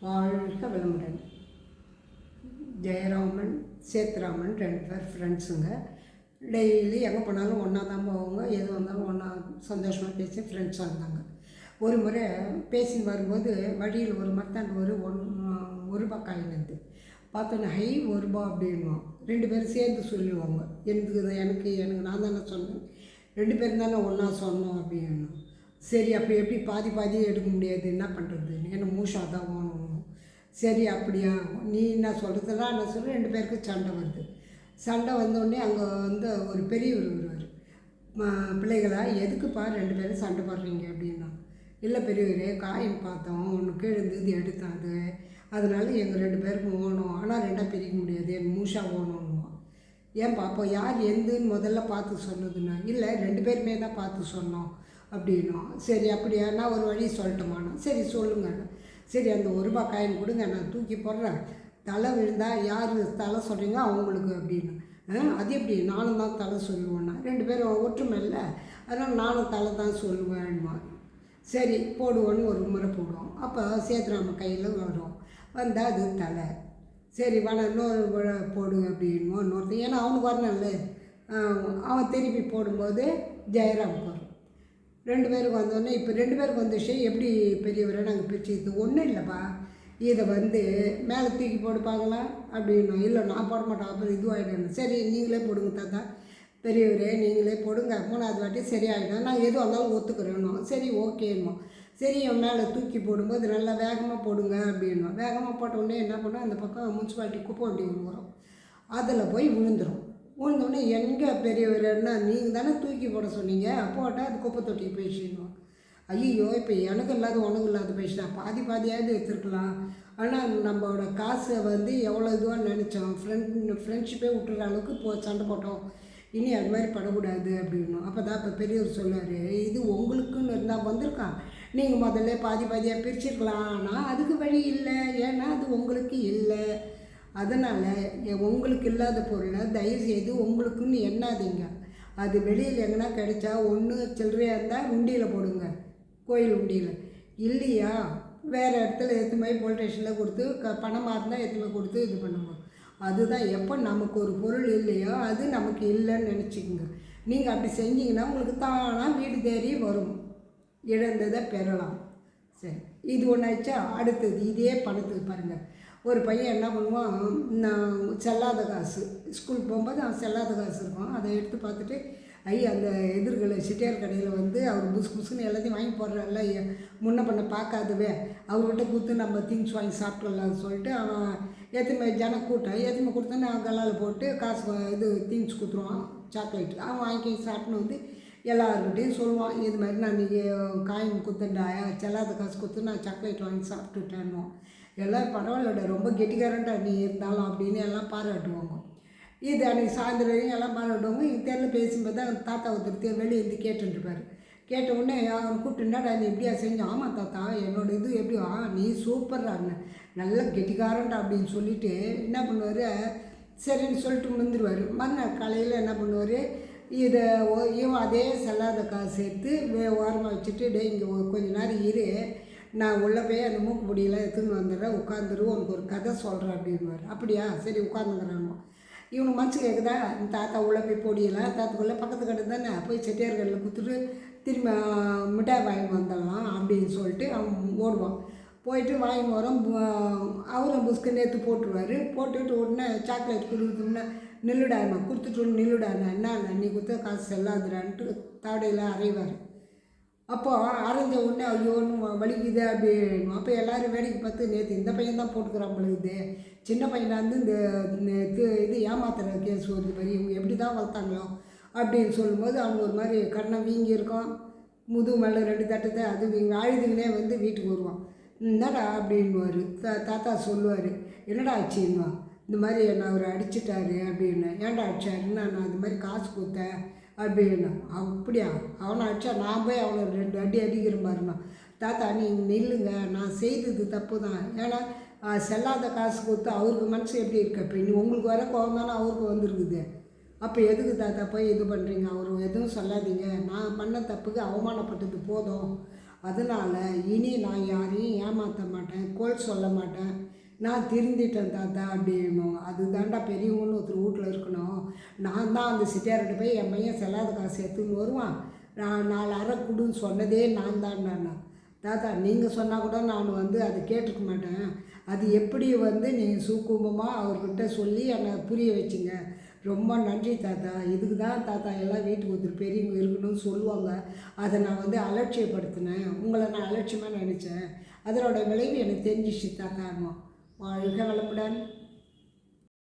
வாழ்க வளமுடன். ஜெயராமன் சேத்ராமன் 2 பேர் ஃப்ரெண்ட்ஸுங்க. டெய்லி எங்கே போனாலும் ஒன்றா தான் போவாங்க. எது வந்தாலும் ஒன்றா சந்தோஷமாக பேசி ஃப்ரெண்ட்ஸாக இருந்தாங்க. ஒரு முறை பேசின்னு வரும்போது வழியில் ஒரு மரத்தாண்டு ஒரு ரூபா காயின் இருந்து பார்த்தோன்னே ஹை ஒரு ரூபா அப்படின்வோம். 2 பேரும் சேர்ந்து சொல்லுவாங்க. எனக்கு நான் தானே சொன்னேன், 2 பேரும் தானே ஒன்றா சொன்னோம் அப்படின்னு. சரி அப்போ எப்படி பாதி எடுக்க முடியாது, என்ன பண்ணுறது, எனக்கு மூஷாக தான் வேணும். சரி அப்படியா, நீ என்ன சொல்கிறதுலாம் என்ன சொல்ல, 2 பேருக்கும் சண்டை வருது. சண்டை வந்தோடனே அங்கே வந்து ஒரு பெரியவர் வருவார். பிள்ளைகளா எதுக்குப்பா 2 பேரும் சண்டை போடுறீங்க அப்படின்னா, இல்லை பெரியவரே காயின் பார்த்தோம், ஒன்று கீழே இது எடுத்தாது, அதனால எங்கள் 2 பேருக்கும் ஓணும், ஆனால் 2ஆக பிரிக்க முடியாது, என் மூஷா ஓணுன்னுவான். ஏன் பாப்போம் யார் எந்துன்னு முதல்ல பார்த்து சொன்னதுன்னா, இல்லை 2 பேருமே தான் பார்த்து சொன்னோம் அப்படின்னோம். சரி அப்படியா, நான் ஒரு வழி சொல்லட்டுமாண்ணா. சரி சொல்லுங்க. சரி அந்த ஒரு ரூபா காயின் கொடுங்க, நான் தூக்கி போடுறேன், தலை விழுந்தால் யார் தலை சொல்கிறீங்க அவங்களுக்கு அப்படின்னு. அது எப்படி, நானும் தான் தலை சொல்லுவேன்னா, 2 பேரும் ஒற்றுமை இல்லை, அதனால் நானும் தலை தான் சொல்லுவேன்மா. சரி போடுவோன்னு ஒரு முறை போடுவோம். அப்போ சேத்ராம கையில் வரும், வந்தால் அது தலை. சரி வேணா இன்னொரு போடு அப்படின்வோம் இன்னொருத்தர், ஏன்னா அவனுக்கு வரணும்ல. அவன் திருப்பி போடும்போது ஜெயராமுக்கு வரும். 2 பேருக்கு வந்தோடனே இப்போ 2 பேருக்கு வந்த விஷயம் எப்படி பெரியவரை நாங்கள் பிரிச்சுக்கிது, ஒன்றும் இல்லைப்பா, இதை வந்து மேலே தூக்கி போடுப்பாங்களா அப்படின்னும். இல்லை நான் போட மாட்டேன், அப்புறம் இதுவாகிடணும். சரி நீங்களே போடுங்க தாத்தா, பெரியவரே நீங்களே போடுங்க, 3வது வாட்டி சரியாயிடும், நான் எதுவும் வந்தாலும் ஒத்துக்கிறேன்னும். சரி ஓகேன்னும். சரி என் மேலே தூக்கி போடும்போது நல்லா வேகமாக போடுங்க அப்படின்னும். வேகமாக போட்ட உடனே என்ன பண்ணோம், அந்த பக்கம் முனிசிபாலிட்டி குப்பை வண்டி வரும், அதில் போய் விழுந்துடும். விழுந்தோடனே எங்கே பெரியவர்னா, நீங்கள் தானே தூக்கி போட சொன்னீங்க, போட்டால் அது குப்பை தொட்டிக்கு போயிடுச்சுன்னுவோம். ஐயோ இப்போ எனக்கு இல்லாத உனக்கு இல்லாத போயிடுச்சுனா பாதியாவது எடுத்துருக்கலாம், ஆனால் நம்மளோட காசை வந்து எவ்வளோ இதுவாக நினச்சோம், ஃப்ரெண்ட்ஷிப்பே விட்டுற அளவுக்கு சண்டை போட்டோம், இனி அது மாதிரி படக்கூடாது அப்படின்னும். அப்போ தான் இப்போ பெரியவர் சொன்னார், இது உங்களுக்குன்னு இருந்தால் வந்திருக்கான், நீங்கள் முதல்ல பாதியாக பிரிச்சிருக்கலாம், ஆனால் அதுக்கு வழி இல்லை, ஏன்னா அது உங்களுக்கு இல்லை, அதனால் உங்களுக்கு இல்லாத பொருளை தயவுசெய்து உங்களுக்குன்னு எண்ணாதீங்க. அது வெளியில் எங்கன்னா கிடைச்சா ஒன்று சில்லறையாக இருந்தால் உண்டியில் போடுங்க, கோயில் உண்டியில், இல்லையா வேறு இடத்துல எடுத்து போய் போலீஸ் ஸ்டேஷனில் கொடுத்து பணமாக இருந்தால் எடுத்து போய் கொடுத்து இது பண்ணுங்க. அதுதான் எப்போ நமக்கு ஒரு பொருள் இல்லையோ அது நமக்கு இல்லைன்னு நினச்சிக்கோங்க. நீங்கள் அப்படி செஞ்சீங்கன்னா உங்களுக்கு தானாக வீடு தேடி வரும், இழந்ததை பெறலாம். சரி இது ஒன்று ஆயிடுச்சா. அடுத்தது இதே பணத்துக்கு பாருங்கள். ஒரு பையன் என்ன பண்ணுவான், நான் செல்லாத காசு ஸ்கூல் போகும்போது அவன் செல்லாத காசு இருக்கும், அதை எடுத்து பார்த்துட்டு அந்த எதிர்களை சிட்டியார் கடையில் வந்து அவர் புஸ்ன்னு எல்லாத்தையும் வாங்கி போடுறாருல, முன்ன பண்ண பார்க்காதவே அவர்கிட்ட கொடுத்து நம்ம திங்ஸ் வாங்கி சாப்பிட்றலாம்னு சொல்லிட்டு அவன் எத்தனை கூட்டம் எத்தனை கொடுத்தோன்னு அவன் கல்லால் போட்டு காசு இது திங்ஸ் கொடுத்துருவான், சாக்லேட் அவன் வாங்கி சாப்பிட்னு வந்து எல்லாருக்கிட்டையும் சொல்லுவான், இது மாதிரி நான் நீங்கள் காயின் கொடுத்துட்டா செல்லாத காசு கொடுத்து நான் சாக்லேட் வாங்கி சாப்பிட்டுட்டேன்னுவோம். எல்லாம் பரவாயில்லடா ரொம்ப கெட்டிக்காரன்டா நீ இருந்தாலும் அப்படின்னு எல்லாம் பாராட்டுவாங்க. இது அன்றைக்கி சாயந்தரம் வரைக்கும் எல்லாம் பாராட்டுவாங்க. இங்கே தெரியல பேசும்போது தான் தாத்தா ஒருத்தர் வெளியே இருந்து கேட்டுருப்பார். கேட்ட உடனே அவன் கூப்பிட்டுனாடா நீ இப்படியா செஞ்சோம், ஆமாம் தாத்தா என்னோட இது எப்படி, நீ சூப்பர்றான்னு நல்ல கெட்டிக்காரன்டா அப்படின்னு சொல்லிவிட்டு என்ன பண்ணுவார், சரின்னு சொல்லிட்டு வந்துடுவார். மறுநாள் காலையில் என்ன பண்ணுவார், இதை இவன் அதே செல்லாத காசு எடுத்து ஓரமாக வச்சுட்டு, டே இங்கே கொஞ்ச நேரம் இரு, நான் உள்ளே போய் அந்த மூக்கு பொடியெல்லாம் எடுத்துன்னு வந்துடுறேன், உட்காந்துரு உனக்கு ஒரு கதை சொல்கிறேன் அப்படின்வார். அப்படியா சரி உட்காந்துங்கிறானோ. இவனுக்கு மனசு கேட்குதா, தாத்தா உள்ளே போய் பொடியெல்லாம் தாத்துக்குள்ளே பக்கத்து கடை தானே போய் செட்டியார்களில் கொடுத்துட்டு திரும்ப மிட்டாய் வாங்கிட்டு வந்துடலாம் அப்படின்னு சொல்லிட்டு அவன் ஓடுவான். போயிட்டு வாங்கி வரோம். அவரும் புஸ்க்கு நேற்று போட்டுருவார். போட்டுட்டு உடனே சாக்லேட் கொடுத்தோம்னா நில்லுடாண்ணா கொடுத்துட்டு நில்லுடாண்ணா, என்ன நீ கொடுத்த காசு செல்லாதுடான்ட்டு தாடையில் அரைவார். அப்போது அரைஞ்ச உடனே ஐயோன்னு வலிக்குது அப்படின்னு. அப்போ எல்லோரும் வேடிக்கை பார்த்து நேற்று இந்த பையன் தான் போட்டுக்கிறான் பொழுது, சின்ன பையனாக இருந்து இந்த இது ஏமாத்துற கேஸ் வருது மாதிரி இவங்க எப்படி தான் வளர்த்தாங்களோ அப்படின்னு சொல்லும்போது அவங்க ஒரு மாதிரி கண்ணை வீங்கி இருக்கும், முதுகு மேலே 2 தட்டத்தை அது வீங்க அழுதுங்கனே வந்து வீட்டுக்கு வருவான். என்னடா அப்படின்வார். தாத்தா சொல்லுவார், என்னடா ஆச்சுன்னுவான், இந்த மாதிரி என்னை அவர் அடிச்சிட்டாரு அப்படின்னு. ஏன்டா அடிச்சாருன்னா, நான் இந்த மாதிரி காசு கொடுத்தேன் அப்படின்னு. அப்படியா அவனை அடித்தா நான் போய் அவனை 2 அடி அடிக்கிற மாதிரினா, தாத்தா நீங்கள் நில்லுங்க, நான் செய்தது தப்பு தான், ஏன்னா செல்லாத காசு கொடுத்து அவருக்கு மனசு எப்படி இருக்கு, இப்போ இன்னும் உங்களுக்கு வர கோவம் தானே அவருக்கு வந்துருக்குது, அப்போ எதுக்கு தாத்தா போய் இது பண்ணுறீங்க, அவர் எதுவும் சொல்லாதீங்க, நான் பண்ண தப்புக்கு அவமானப்பட்டது போதும் அதனால் இனி நான் யாரையும் ஏமாற்ற மாட்டேன், கோல் சொல்ல மாட்டேன், நான் திருந்திட்டேன் தாத்தா அப்படின்னும். அதுதான்டா பெரியவங்கன்னு ஒருத்தர் வீட்டில் இருக்கணும். நான் தான் அந்த சிட்டியார்கிட்ட போய் என் பையன் செல்லாத காசு எடுத்துன்னு வருவான், நான் 4 அரை கொடுன்னு சொன்னதே நான் தான். தாத்தா நீங்கள் சொன்னால் கூட நான் அதை கேட்டுக்க மாட்டேன். அது எப்படி நீங்கள் சுக்குமமாக அவர்கிட்ட சொல்லி என்னை புரிய வச்சுங்க. ரொம்ப நன்றி தாத்தா. இதுக்கு தான் தாத்தா எல்லாம் வீட்டுக்கு ஒருத்தர் பெரியவங்க இருக்கணும்னு சொல்லுவாங்க. அதை நான் அலட்சியப்படுத்தினேன், உங்களை நான் அலட்சியமாக நினச்சேன். அதனோட விளைவு எனக்கு தெரிஞ்சிச்சு தாத்தான்னு. வாழ்க வளமுடன்.